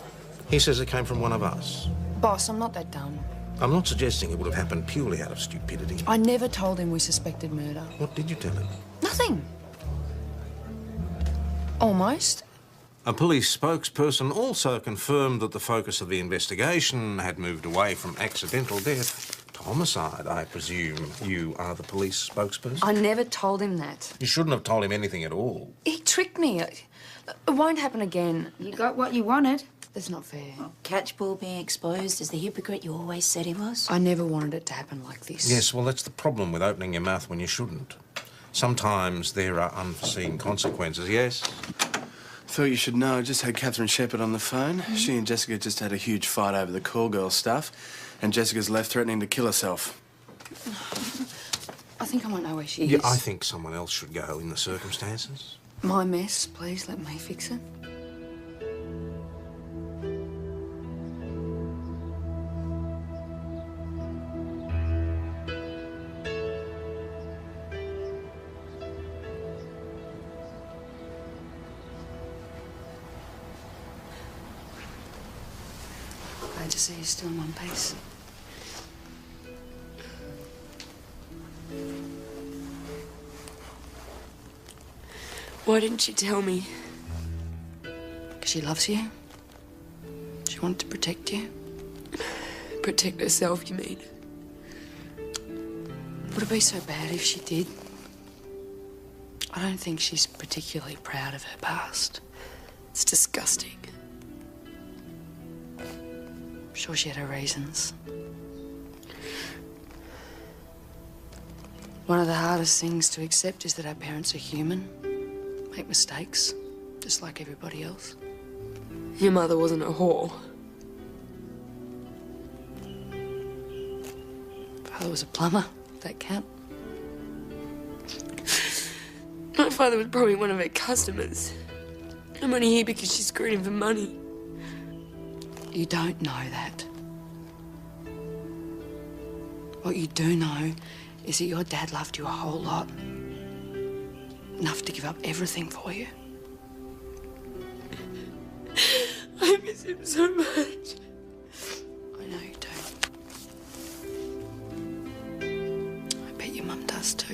Speaker 10: He says it came from one of us.
Speaker 1: Boss, I'm not that dumb.
Speaker 10: I'm not suggesting it would have happened purely out of stupidity.
Speaker 1: I never told him we suspected murder.
Speaker 10: What did you tell him?
Speaker 1: Nothing. Almost.
Speaker 10: A police spokesperson also confirmed that the focus of the investigation had moved away from accidental death to homicide. I presume you are the police spokesperson?
Speaker 1: I never told him that.
Speaker 10: You shouldn't have told him anything at all.
Speaker 1: He tricked me. It won't happen again.
Speaker 2: You got what you wanted.
Speaker 1: That's not fair.
Speaker 2: Well, Catchpole being exposed as the hypocrite you always said he was.
Speaker 1: I never wanted it to happen like this.
Speaker 10: Yes, well, that's the problem with opening your mouth when you shouldn't. Sometimes there are unforeseen consequences, yes?
Speaker 11: Thought you should know. I just had Catherine Shepherd on the phone. She and Jessica just had a huge fight over the call girl stuff, and Jessica's left threatening to kill herself.
Speaker 1: I think I might know where she is.
Speaker 10: Yeah, I think someone else should go in the circumstances.
Speaker 1: My mess, please let me fix it. Glad to see you're still in one piece.
Speaker 6: Why didn't you tell me?
Speaker 1: Because she loves you. She wanted to protect you.
Speaker 6: Protect herself, you mean?
Speaker 1: Would it be so bad if she did? I don't think she's particularly proud of her past.
Speaker 6: It's disgusting.
Speaker 1: I'm sure she had her reasons. One of the hardest things to accept is that our parents are human, make mistakes, just like everybody else.
Speaker 6: Your mother wasn't a whore.
Speaker 1: Father was a plumber. That count?
Speaker 6: My father was probably one of her customers. I'm only here because she screwed him for money.
Speaker 1: You don't know that. What you do know is that your dad loved you a whole lot. Enough to give up everything for you.
Speaker 6: I miss him so much.
Speaker 1: I know you do. I bet your mum does too.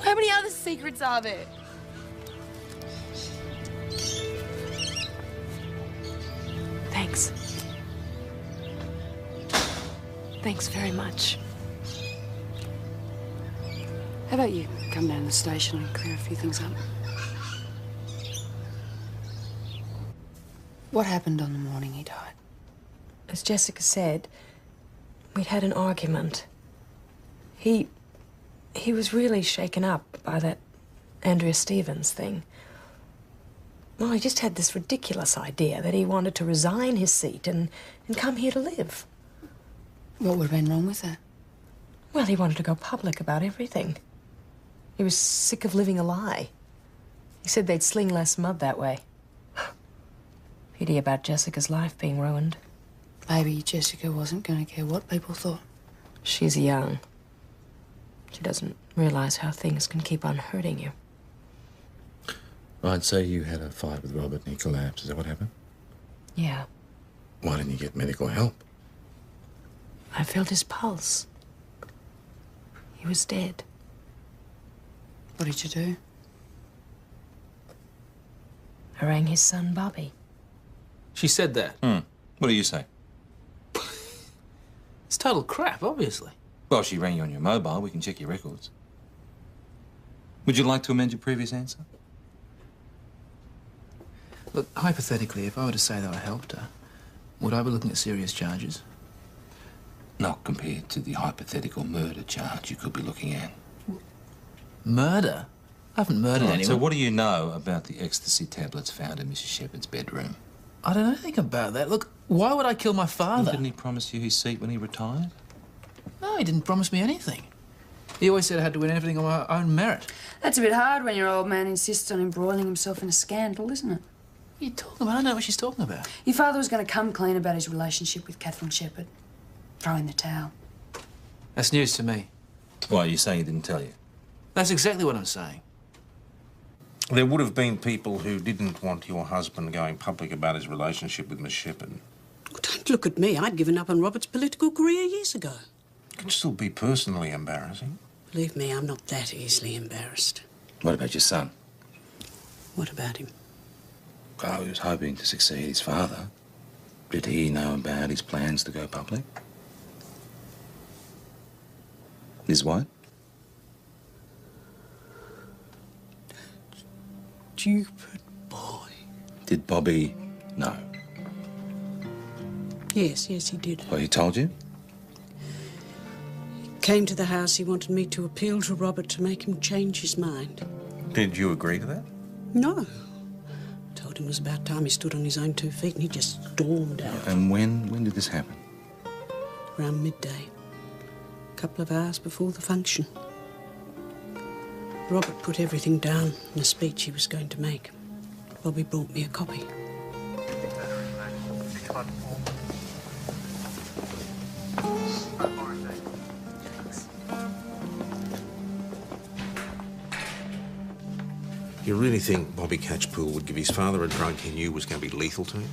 Speaker 6: How many other secrets are there?
Speaker 13: Thanks. Thanks very much.
Speaker 1: How about you come down to the station and clear a few things up? What happened on the morning he died?
Speaker 13: As Jessica said, we'd had an argument. He was really shaken up by that Andrea Stevens thing. Well, he just had this ridiculous idea that he wanted to resign his seat and come here to live.
Speaker 1: What would have been wrong with that?
Speaker 13: Well, he wanted to go public about everything. He was sick of living a lie. He said they'd sling less mud that way. Pity about Jessica's life being ruined.
Speaker 1: Maybe Jessica wasn't going to care what people thought.
Speaker 13: She's young. She doesn't realize how things can keep on hurting you.
Speaker 18: I'd say you had a fight with Robert and he collapsed. Is that what happened?
Speaker 13: Yeah.
Speaker 18: Why didn't you get medical help?
Speaker 13: I felt his pulse. He was dead.
Speaker 1: What did you do?
Speaker 13: I rang his son, Bobby.
Speaker 14: She said that.
Speaker 17: What do you say?
Speaker 14: It's total crap, obviously.
Speaker 17: Well, she rang you on your mobile. We can check your records. Would you like to amend your previous answer?
Speaker 4: Look, hypothetically, if I were to say that I helped her, would I be looking at serious charges?
Speaker 14: Not compared to the hypothetical murder charge you could be looking at.
Speaker 4: Murder? I haven't murdered anyone.
Speaker 14: So what do you know about the ecstasy tablets found in Mrs. Shepherd's bedroom?
Speaker 4: I don't know anything about that. Look, why would I kill my father?
Speaker 14: Didn't he promise you his seat when he retired?
Speaker 4: No, he didn't promise me anything. He always said I had to win everything on my own merit.
Speaker 1: That's a bit hard when your old man insists on embroiling himself in a scandal, isn't it?
Speaker 4: What are you talking about? I don't know what she's talking about.
Speaker 1: Your father was going to come clean about his relationship with Catherine Shepherd. Throw in the towel.
Speaker 4: That's news to me.
Speaker 14: Why, are you saying he didn't tell you?
Speaker 4: That's exactly what I'm saying.
Speaker 10: There would have been people who didn't want your husband going public about his relationship with Miss Shepherd.
Speaker 3: Oh, don't look at me. I'd given up on Robert's political career years ago.
Speaker 10: It can still be personally embarrassing.
Speaker 3: Believe me, I'm not that easily embarrassed.
Speaker 14: What about your son?
Speaker 3: What about him?
Speaker 14: Oh, he was hoping to succeed his father. Did he know about his plans to go public? His what?
Speaker 3: Stupid boy.
Speaker 14: Did Bobby know?
Speaker 3: Yes, he did.
Speaker 14: Well, he told you?
Speaker 3: Came to the house, he wanted me to appeal to Robert to make him change his mind.
Speaker 10: Did you agree to that?
Speaker 3: No. Told him it was about time he stood on his own 2 feet and he just stormed out.
Speaker 14: And when did this happen?
Speaker 3: Around midday. A couple of hours before the function. Robert put everything down in a speech he was going to make. Bobby brought me a copy.
Speaker 10: You really think Bobby Catchpool would give his father a drug he knew was going to be lethal to him?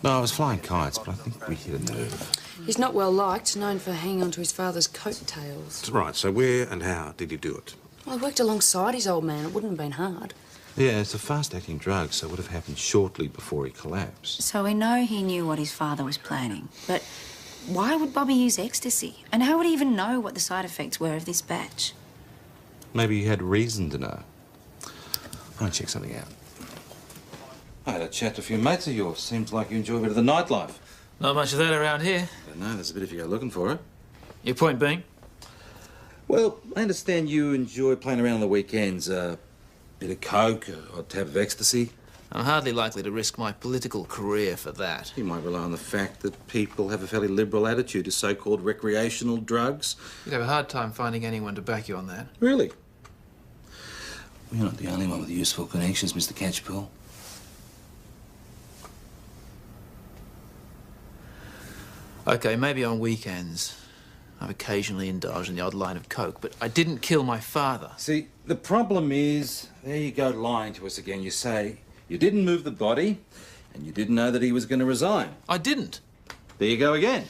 Speaker 14: No, I was flying kites, but I think we hit a nerve.
Speaker 1: He's not well liked, known for hanging on to his father's coattails.
Speaker 10: Right, so where and how did he do it?
Speaker 1: Well, I worked alongside his old man. It wouldn't have been hard.
Speaker 14: Yeah, it's a fast-acting drug, so it would have happened shortly before he collapsed.
Speaker 2: So we know he knew what his father was planning. But why would Bobby use ecstasy? And how would he even know what the side effects were of this batch?
Speaker 14: Maybe he had reason to know. I want to check something out. I had a chat to a few mates of yours. Seems like you enjoy a bit of the nightlife.
Speaker 4: Not much of that around here.
Speaker 14: I know, there's a bit if you go looking for it.
Speaker 4: Your point being?
Speaker 14: Well, I understand you enjoy playing around on the weekends. A bit of coke, an odd tab of ecstasy.
Speaker 4: I'm hardly likely to risk my political career for that.
Speaker 14: You might rely on the fact that people have a fairly liberal attitude to so-called recreational drugs.
Speaker 4: You'd have a hard time finding anyone to back you on that.
Speaker 14: Really? Well, you're not the only one with useful connections, Mr. Catchpool.
Speaker 4: OK, maybe on weekends. I've occasionally indulged in the odd line of coke, but I didn't kill my father.
Speaker 14: See, the problem is, there you go lying to us again. You say you didn't move the body and you didn't know that he was going to resign.
Speaker 4: I didn't.
Speaker 14: There you go again.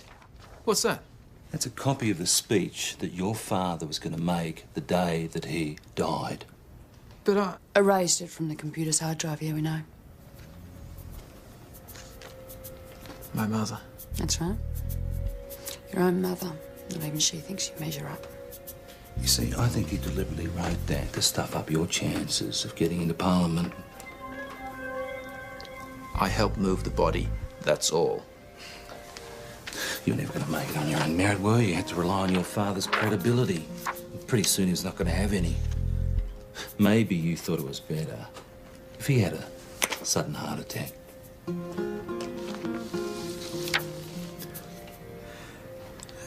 Speaker 4: What's that?
Speaker 14: That's a copy of the speech that your father was going to make the day that he died.
Speaker 4: But I
Speaker 1: erased it from the computer's hard drive, yeah, we know.
Speaker 4: My mother.
Speaker 1: That's right. Your own mother. Not even she thinks you measure up.
Speaker 14: You see, I think he deliberately wrote that to stuff up your chances of getting into Parliament.
Speaker 4: I helped move the body, that's all.
Speaker 14: You were never going to make it on your own merit, were you? You had to rely on your father's credibility. Pretty soon he was not going to have any. Maybe you thought it was better if he had a sudden heart attack.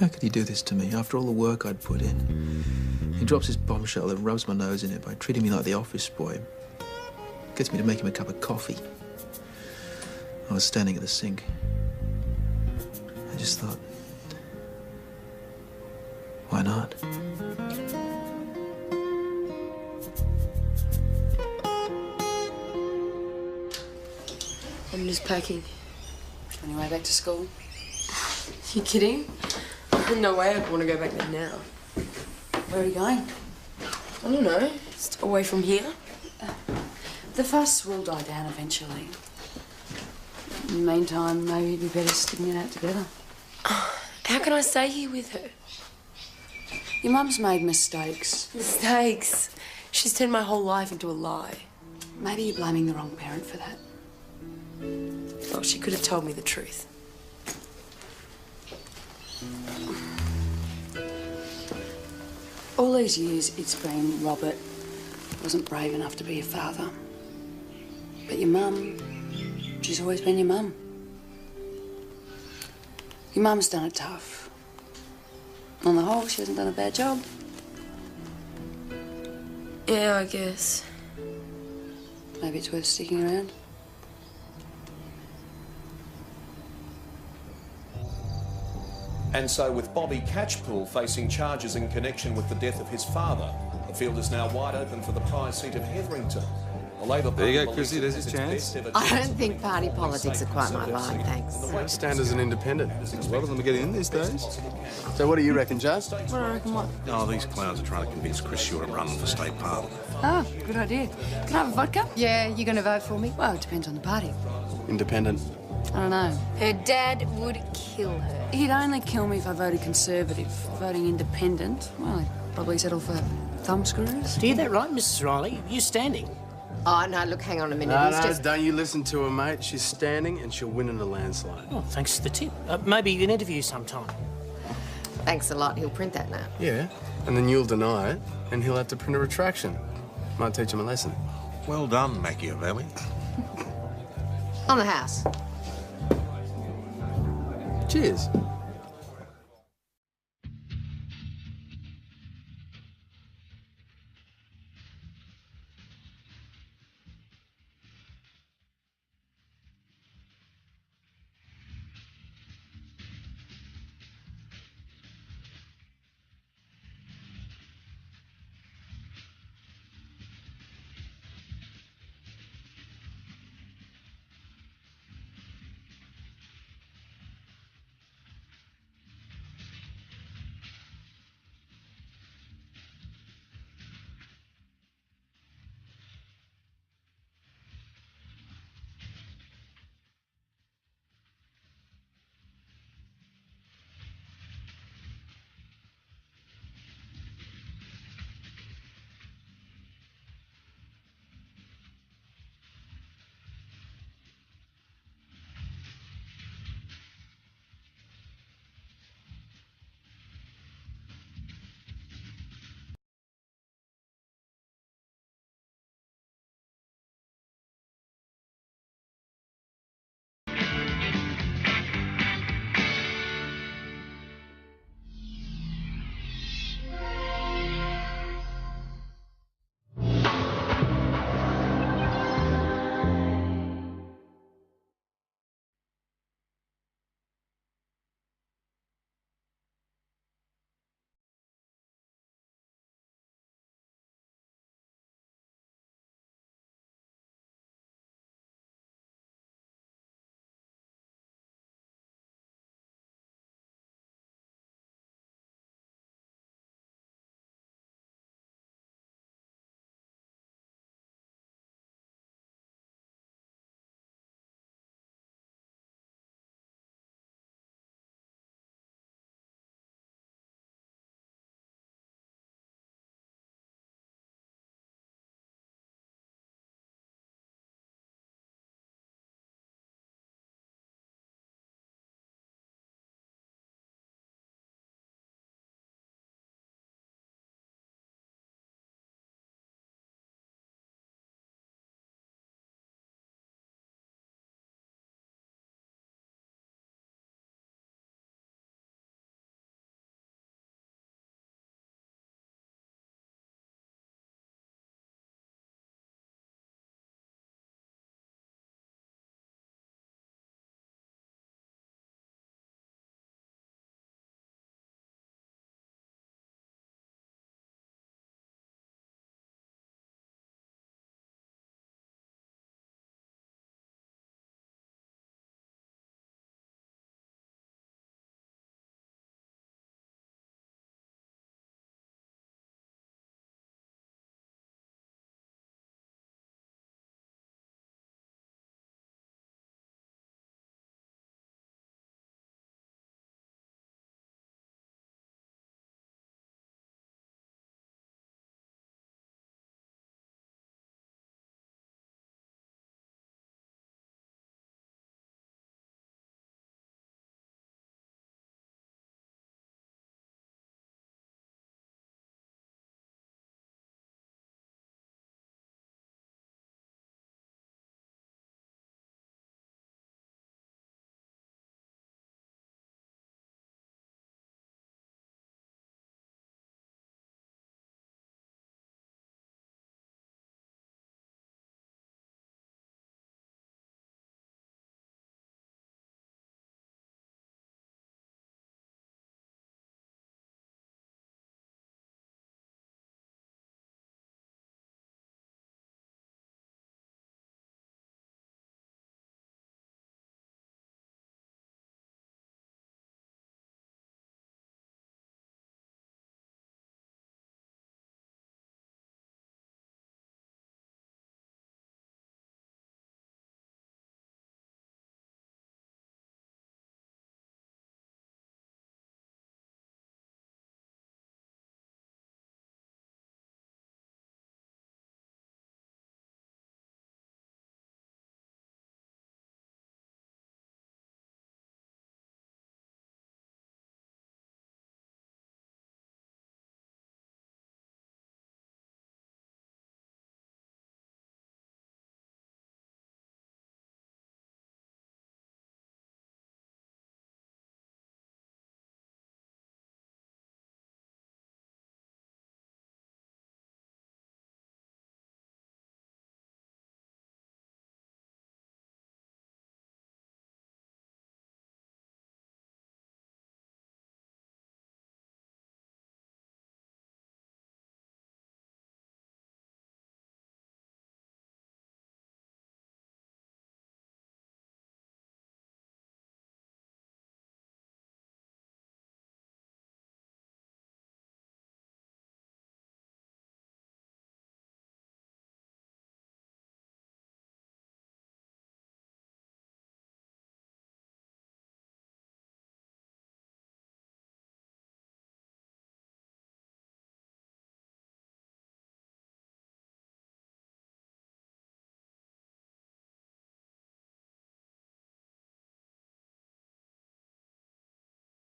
Speaker 4: How could he do this to me after all the work I'd put in? He drops his bombshell and rubs my nose in it by treating me like the office boy. Gets me to make him a cup of coffee. I was standing at the sink. I just thought, why not?
Speaker 13: I'm just packing.
Speaker 1: On your way back to school?
Speaker 13: You kidding? No way I'd want to go back there now.
Speaker 1: Where are you going?
Speaker 13: I don't know. Just away from here.
Speaker 1: The fuss will die down eventually. In the meantime, maybe it'd be better sticking it out together.
Speaker 13: How can I stay here with her?
Speaker 1: Your mum's made mistakes.
Speaker 13: Mistakes? She's turned my whole life into a lie.
Speaker 1: Maybe you're blaming the wrong parent for that.
Speaker 13: Well, she could have told me the truth.
Speaker 1: All these years it's been Robert wasn't brave enough to be your father. But your mum, she's always been your mum. Your mum's done it tough. On the whole, she hasn't done a bad job.
Speaker 13: Yeah, I guess.
Speaker 1: Maybe it's worth sticking around.
Speaker 15: And so, with Bobby Catchpool facing charges in connection with the death of his father, the field is now wide open for the prize seat of Hetherington. The Labor
Speaker 11: There you
Speaker 15: Party
Speaker 11: go, Chrissy,
Speaker 15: believes
Speaker 11: there's
Speaker 15: it's
Speaker 11: your
Speaker 15: its
Speaker 11: chance.
Speaker 15: best ever
Speaker 12: I don't think party politics are quite my vibe, thanks.
Speaker 11: I stand as an independent. A lot of them are getting in these days. So what do you reckon, Jazz?
Speaker 1: What do I reckon what?
Speaker 10: Oh, these clowns are trying to convince Chris Shore to run for state parliament.
Speaker 1: Oh, good idea. Can I have a vodka?
Speaker 12: Yeah, you gonna vote for me?
Speaker 1: Well, it depends on the party.
Speaker 11: Independent.
Speaker 1: I don't know.
Speaker 12: Her dad would kill her.
Speaker 1: He'd only kill me if I voted Conservative. Voting Independent, well, I'd probably settle for thumbscrews.
Speaker 7: Do you hear that right, Mrs. Riley? You're standing.
Speaker 12: Oh, no, look, hang on a minute.
Speaker 11: No,
Speaker 12: He's just...
Speaker 11: don't you listen to her, mate. She's standing and she'll win in a landslide.
Speaker 7: Oh, thanks for the tip. Maybe an interview sometime.
Speaker 12: Thanks a lot. He'll print that now.
Speaker 11: Yeah, and then you'll deny it, and he'll have to print a retraction. Might teach him a lesson.
Speaker 10: Well done, Machiavelli.
Speaker 12: On the house.
Speaker 11: Cheers.